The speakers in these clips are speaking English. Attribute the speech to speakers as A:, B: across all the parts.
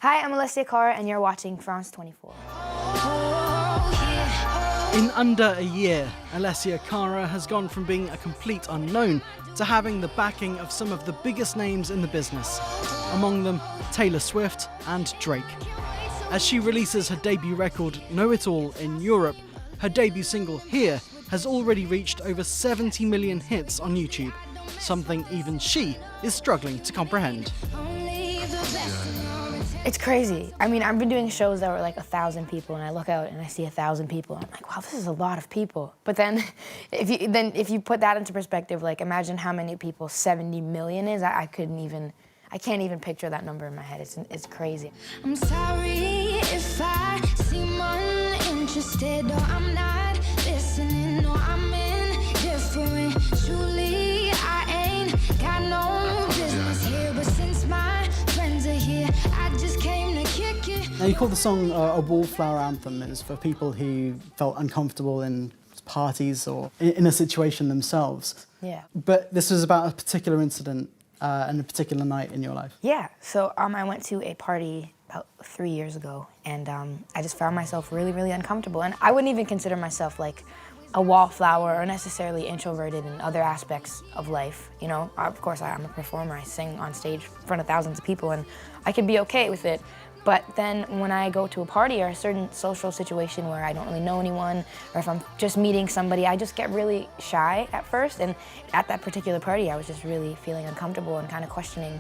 A: Hi, I'm Alessia Cara, and you're watching France 24.
B: In under a year, Alessia Cara has gone from being a complete unknown to having the backing of some of the biggest names in the business, among them Taylor Swift and Drake. As she releases her debut record, Know It All, in Europe, her debut single, Here, has already reached over 70 million hits on YouTube, something even she is struggling to comprehend.
A: It's crazy. I mean, I've been doing shows that were like 1,000 people, and I look out and I see 1,000 people. I'm like, wow, this is a lot of people. But then, if you put that into perspective, like imagine how many people 70 million is. I can't even picture that number in my head. It's crazy.
C: I'm sorry if I seem uninterested, or I'm not listening, or I'm indifferent. Truly, I ain't got no business here, but since my friends are here, I just came to kick it.
D: Now, you call the song a wallflower anthem. It's for people who felt uncomfortable in parties or in a situation themselves.
A: Yeah.
D: But this was about a particular incident and a particular night in your life.
A: Yeah, so I went to a party about 3 years ago, and I just found myself really, really uncomfortable. And I wouldn't even consider myself like a wallflower or necessarily introverted in other aspects of life. You know, of course, I'm a performer. I sing on stage in front of thousands of people, and I can be okay with it. But then when I go to a party or a certain social situation where I don't really know anyone, or if I'm just meeting somebody, I just get really shy at first. And at that particular party, I was just really feeling uncomfortable and kind of questioning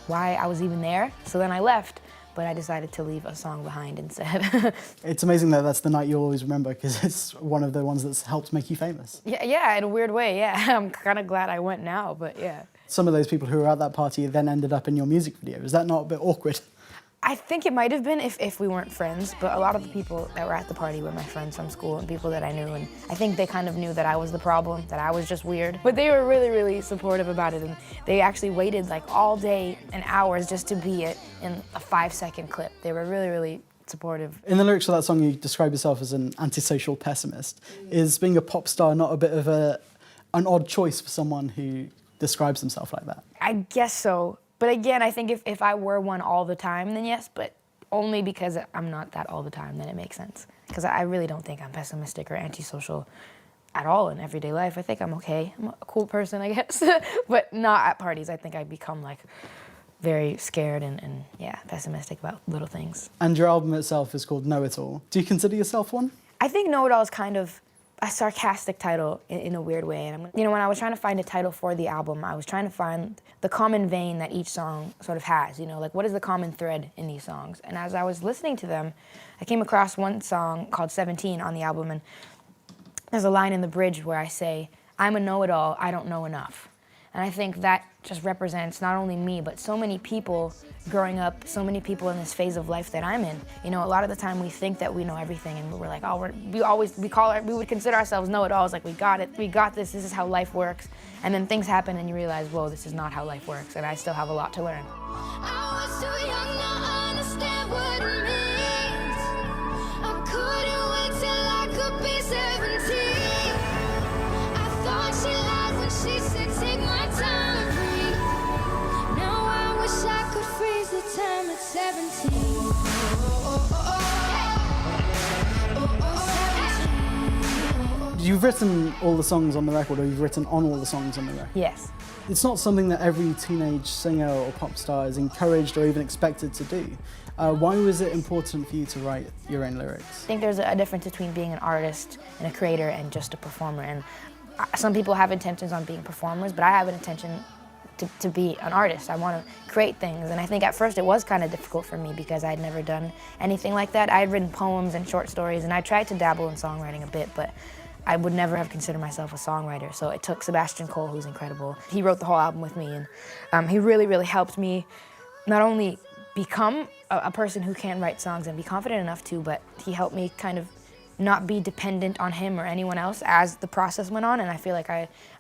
A: why I was even there. So then I left, but I decided to leave a song behind instead.
D: It's amazing that that's the night you'll always remember, because it's one of the ones that's helped make you famous.
A: Yeah, in a weird way, yeah. I'm kind of glad I went now, but yeah.
D: Some of those people who were at that party then ended up in your music video. Is that not a bit awkward?
A: I think it might have been if we weren't friends, but a lot of the people that were at the party were my friends from school and people that I knew, and I think they kind of knew that I was the problem, that I was just weird. But they were really, really supportive about it, and they actually waited like all day and hours just to be in a 5-second clip. They were really, really supportive.
D: In the lyrics of that song, you describe yourself as an antisocial pessimist. Is being a pop star not a bit of an odd choice for someone who describes himself like that?
A: I guess so. But again, I think if I were one all the time, then yes, but only because I'm not that all the time, then it makes sense. Because I really don't think I'm pessimistic or antisocial at all in everyday life. I think I'm okay. I'm a cool person, I guess, but not at parties. I think I become like very scared and yeah, pessimistic about little things.
D: And your album itself is called Know It All. Do you consider yourself one?
A: I think Know It All is kind of a sarcastic title in a weird way. And you know, when I was trying to find a title for the album, I was trying to find the common vein that each song sort of has, you know, like what is the common thread in these songs? And as I was listening to them, I came across one song called 17 on the album, and there's a line in the bridge where I say, I'm a know-it-all, I don't know enough. And I think that just represents not only me, but so many people growing up, so many people in this phase of life that I'm in. You know, a lot of the time we think that we know everything, and we're like, oh, we would consider ourselves know-it-alls, like we got it, we got this is how life works. And then things happen and you realize, whoa, this is not how life works, and I still have a lot to learn.
C: I was too young to understand what it means. I couldn't wait till I could be 17. I thought she lied when she said, take my time and breathe. Now I wish I could freeze the time at 17.
D: You've written all the songs on the record, or you've written on all the songs on the record?
A: Yes.
D: It's not something that every teenage singer or pop star is encouraged or even expected to do. Why was it important for you to write your own lyrics?
A: I think there's a difference between being an artist and a creator and just a performer. And some people have intentions on being performers, but I have an intention to be an artist. I want to create things, and I think at first it was kind of difficult for me because I'd never done anything like that. I had written poems and short stories, and I tried to dabble in songwriting a bit, but I would never have considered myself a songwriter. So it took Sebastian Cole, who's incredible. He wrote the whole album with me, and he really, really helped me not only become a person who can write songs and be confident enough to, but he helped me kind of not be dependent on him or anyone else as the process went on. And I feel like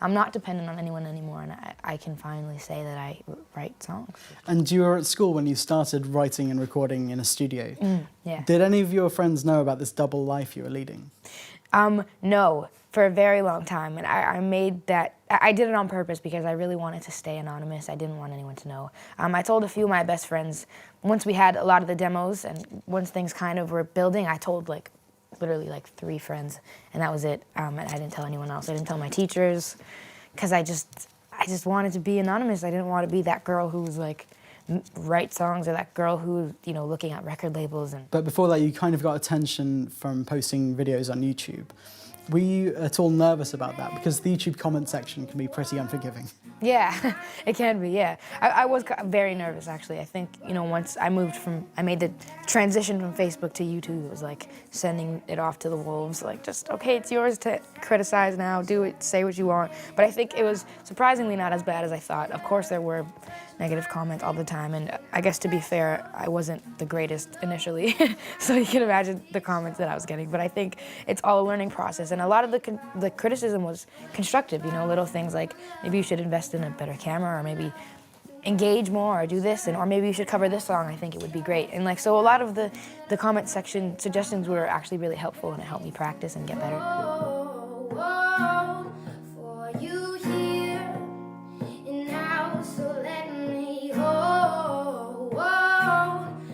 A: I'm not dependent on anyone anymore, and I can finally say that I write songs.
D: And you were at school when you started writing and recording in a studio.
A: Yeah.
D: Did any of your friends know about this double life you were leading?
A: No, for a very long time, and I made that I did it on purpose because I really wanted to stay anonymous. I didn't want anyone to know. I told a few of my best friends, once we had a lot of the demos and once things kind of were building, I told like literally like 3 friends, and that was it. And I didn't tell anyone else. I didn't tell my teachers, because I just wanted to be anonymous. I didn't want to be that girl who was like write songs, or that girl who, you know, looking at record labels. And
D: But before that, you kind of got attention from posting videos on YouTube. Were you at all nervous about that? Because the YouTube comment section can be pretty unforgiving.
A: yeah, it can be, yeah. I was very nervous, actually. I think, you know, once I made the transition from Facebook to YouTube, it was like sending it off to the wolves, like just, okay, it's yours to criticize now, do it, say what you want. But I think it was surprisingly not as bad as I thought. Of course, there were negative comments all the time, and I guess to be fair, I wasn't the greatest initially, so you can imagine the comments that I was getting. But I think it's all a learning process, and a lot of the criticism was constructive, you know, little things like maybe you should invest in a better camera, or maybe engage more, or do this, or maybe you should cover this song, I think it would be great. And like, so a lot of the comment section suggestions were actually really helpful, and it helped me practice and get better.
C: For you here and now, so let me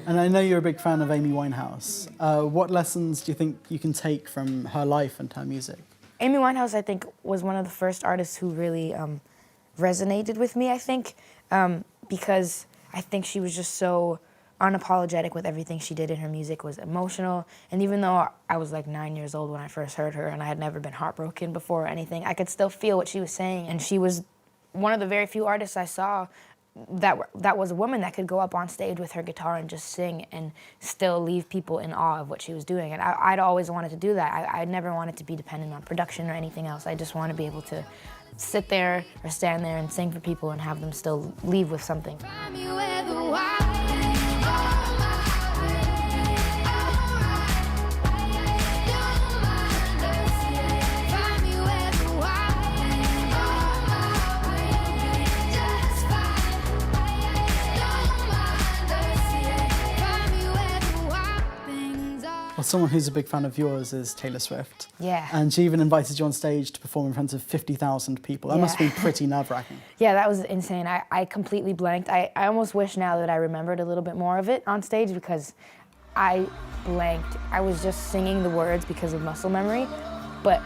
D: And I know you're a big fan of Amy Winehouse. What lessons do you think you can take from her life and her music?
A: Amy Winehouse, I think, was one of the first artists who really resonated with me, I think, because I think she was just so unapologetic with everything she did in her music, was emotional. And even though I was like 9 years old when I first heard her and I had never been heartbroken before or anything, I could still feel what she was saying. And she was one of the very few artists I saw that was a woman that could go up on stage with her guitar and just sing and still leave people in awe of what she was doing. And I'd always wanted to do that. I'd never wanted to be dependent on production or anything else. I just want to be able to sit there or stand there and sing for people and have them still leave with something.
C: find me where the wild
D: Well, someone who's a big fan of yours is Taylor Swift.
A: Yeah.
D: And she even invited you on stage to perform in front of 50,000 people. That must be pretty nerve-wracking.
A: Yeah, that was insane. I completely blanked. I almost wish now that I remembered a little bit more of it on stage, because I blanked. I was just singing the words because of muscle memory, but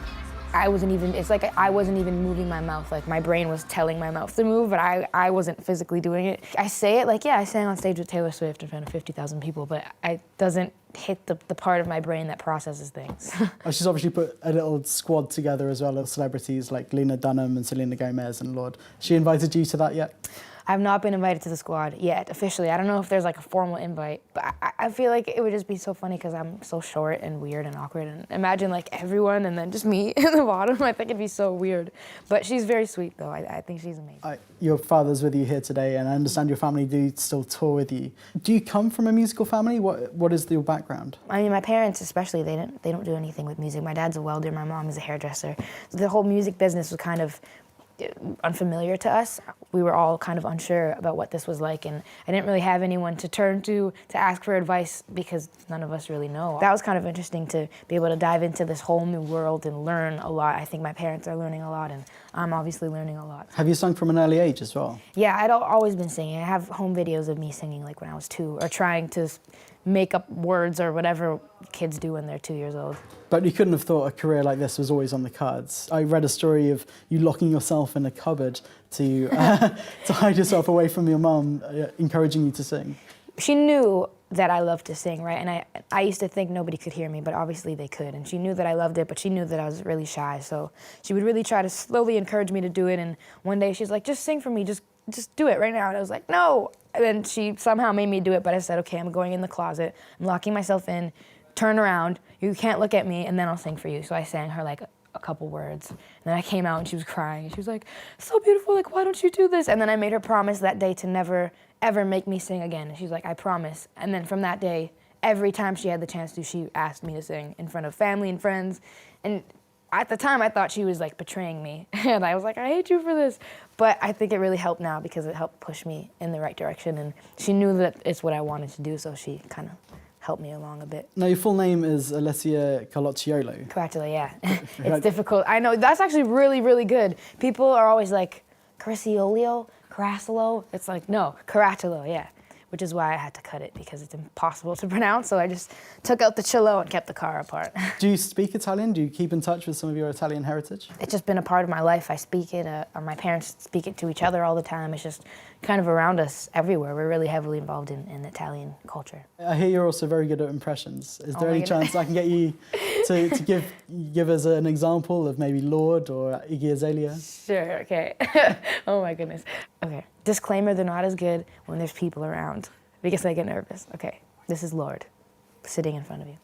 A: it's like I wasn't even moving my mouth. Like, my brain was telling my mouth to move, but I wasn't physically doing it. I say it like, yeah, I sang on stage with Taylor Swift in front of 50,000 people, but it doesn't hit the part of my brain that processes things.
D: She's obviously put a little squad together as well of celebrities like Lena Dunham and Selena Gomez and Lorde. She invited you to that yet?
A: I've not been invited to the squad yet, officially. I don't know if there's like a formal invite, but I feel like it would just be so funny because I'm so short and weird and awkward. And imagine like everyone and then just me in the bottom. I think it'd be so weird. But she's very sweet though. I think she's amazing.
D: Your father's with you here today, and I understand your family do still tour with you. Do you come from a musical family? What is your background?
A: I mean, my parents especially, they don't do anything with music. My dad's a welder, my mom is a hairdresser. The whole music business was kind of unfamiliar to us. We were all kind of unsure about what this was like, and I didn't really have anyone to turn to ask for advice because none of us really know. That was kind of interesting to be able to dive into this whole new world and learn a lot. I think my parents are learning a lot, and I'm obviously learning a lot.
D: Have you sung from an early age as well?
A: Yeah, I'd always been singing. I have home videos of me singing like when I was 2, or trying to make up words or whatever kids do when they're 2 years old.
D: But you couldn't have thought a career like this was always on the cards. I read a story of you locking yourself in a cupboard to hide yourself away from your mum, encouraging you to sing.
A: She knew that I loved to sing, right? And I used to think nobody could hear me, but obviously they could. And she knew that I loved it, but she knew that I was really shy. So she would really try to slowly encourage me to do it. And one day she's like, just sing for me, just do it right now. And I was like, no. And then she somehow made me do it, but I said, okay, I'm going in the closet, I'm locking myself in, turn around, you can't look at me, and then I'll sing for you. So I sang her like a couple words. And then I came out and she was crying. She was like, so beautiful, like, why don't you do this? And then I made her promise that day to never, ever make me sing again. And she's like, I promise. And then from that day, every time she had the chance to, she asked me to sing in front of family and friends. And at the time, I thought she was like betraying me. And I was like, I hate you for this. But I think it really helped now because it helped push me in the right direction. And she knew that it's what I wanted to do, so she kind of helped me along a bit.
D: Now, your full name is Alessia Cara.
A: Caracciolo, yeah. It's difficult. I know, that's actually really, really good. People are always like, Caracciolo? It's like, no, Caracciolo, yeah. Which is why I had to cut it, because it's impossible to pronounce, so I just took out the cello and kept the car apart.
D: Do you speak Italian? Do you keep in touch with some of your Italian heritage?
A: It's just been a part of my life. I speak it, my parents speak it to each other all the time. It's just kind of around us everywhere. We're really heavily involved in Italian culture.
D: I hear you're also very good at impressions. Is there
A: my
D: any
A: goodness.
D: chance I can get you to give us an example of maybe Lord or Iggy Azalea?
A: Sure, okay. Oh my goodness. Okay, disclaimer, they're not as good when there's people around, because I get nervous. Okay, this is Lord, sitting in front of you.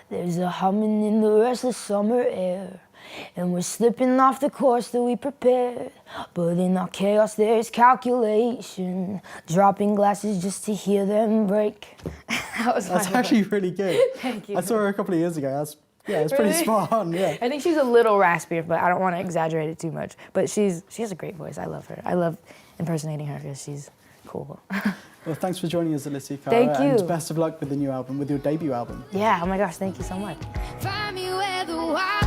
A: There's a humming in the restless summer air, and we're slipping off the course that we prepared. But in our chaos there's calculation, dropping glasses just to hear them break. That's
D: actually really good.
A: Thank you.
D: I saw her a couple of years ago. It's pretty spot on, yeah.
A: I think she's a little raspier, but I don't want to exaggerate it too much. But she has a great voice. I love her. I love impersonating her because she's cool.
D: Well, thanks for joining us, Alessia Cara.
A: Thank you.
D: And best of luck with the new album, with your debut album.
A: Yeah, oh my gosh, thank you so much.
C: Find me where the wild